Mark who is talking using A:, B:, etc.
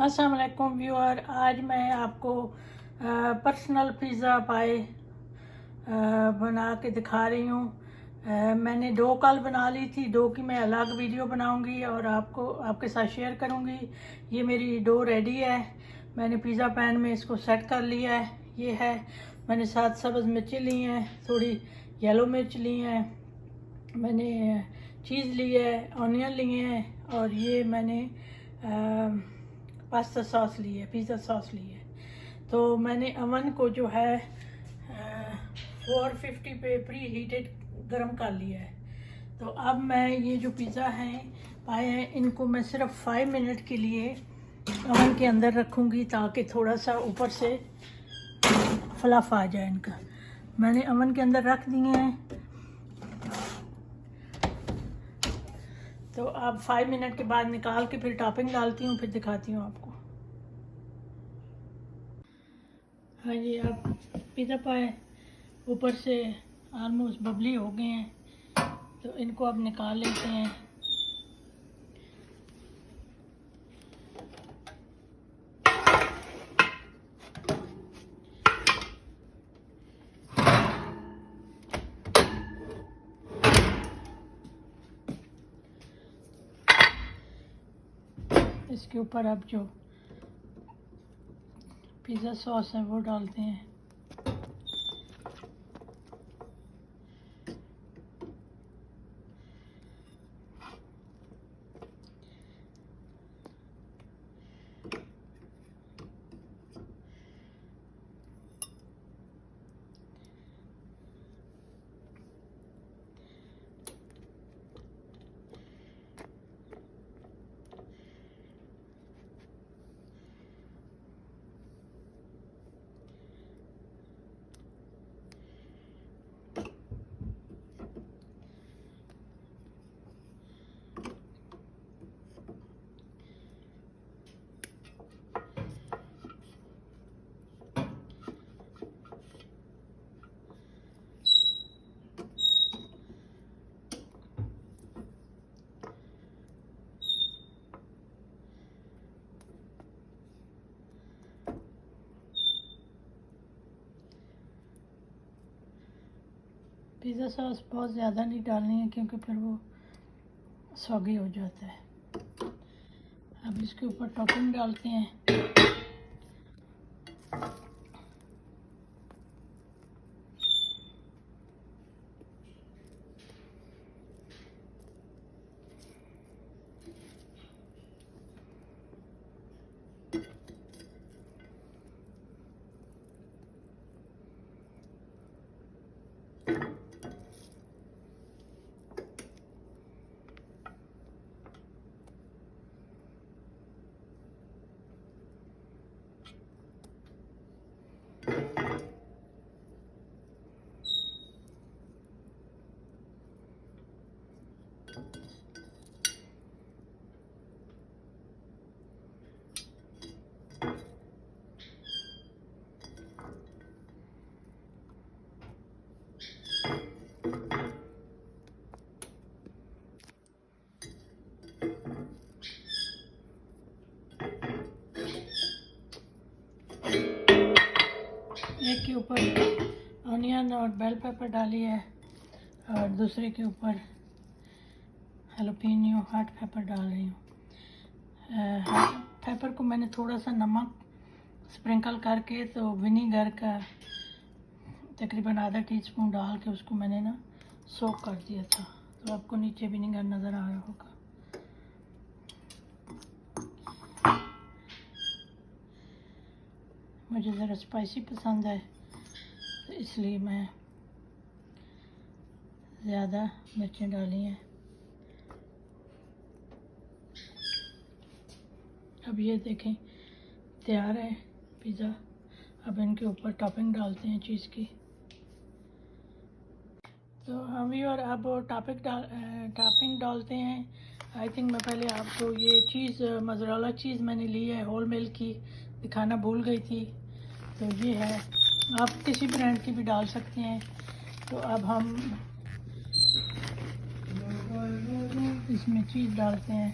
A: अस्सलाम वालेकुम व्यूअर, आज मैं आपको पर्सनल पिज़्ज़ा पाए बना के दिखा रही हूँ। मैंने डो कल बना ली थी, डो की मैं अलग वीडियो बनाऊंगी और आपके साथ शेयर करूंगी। ये मेरी डो रेडी है, मैंने पिज़्ज़ा पैन में इसको सेट कर लिया है। ये है, मैंने 7 सब्ज़ मिर्ची ली हैं, थोड़ी येलो मिर्च ली हैं, मैंने चीज़ ली है, ऑनियन लिए हैं और ये मैंने पास्ता सॉस ली है, पिज़्ज़ा सॉस ली है। तो मैंने अवन को जो है 450 पे प्री हीटेड गर्म कर लिया है। तो अब मैं ये जो पिज़्ज़ा हैं पाए हैं, इनको मैं सिर्फ 5 मिनट के लिए अवन के अंदर रखूँगी ताकि थोड़ा सा ऊपर से फ्लफ आ जाए इनका। मैंने अवन के अंदर रख दिए हैं। तो अब 5 मिनट के बाद निकाल के फिर टॉपिंग डालती हूँ, फिर दिखाती हूँ आपको। हाँ जी, अब पिज़्ज़ा पाए ऊपर से ऑलमोस्ट बबली हो गए हैं, तो इनको अब निकाल लेते हैं। इसके ऊपर अब जो पिज़्ज़ा सॉस है वो डालते हैं। पिज़्ज़ा सॉस बहुत ज़्यादा नहीं डालनी है क्योंकि फिर वो सॉगी हो जाता है। अब इसके ऊपर टॉपिंग डालते हैं। एक के ऊपर ऑनियन और बेल पेपर डाली है और दूसरे के ऊपर हैलोपिनो हॉट पेपर डाल रही हूँ। हॉट पेपर को मैंने थोड़ा सा नमक स्प्रिंकल करके तो विनीगर का तकरीबन आधा टीस्पून डाल के उसको मैंने ना सोक कर दिया था। तो आपको नीचे विनीगर नज़र आ रहा होगा। मुझे ज़रा स्पाइसी पसंद है तो इसलिए मैं ज़्यादा मिर्चें डाली हैं। अब ये देखें तैयार है पिज़्ज़ा। अब इनके ऊपर टॉपिंग डालते हैं चीज़ की। तो हम भी और अब टॉपिंग डालते हैं। आई थिंक मैं पहले आपको ये चीज़ मोज़रेला चीज़ मैंने ली है होल मिल्क की, दिखाना भूल गई थी। तो ये है, आप किसी ब्रांड की भी डाल सकते हैं। तो अब हम इसमें चीज़ डालते हैं।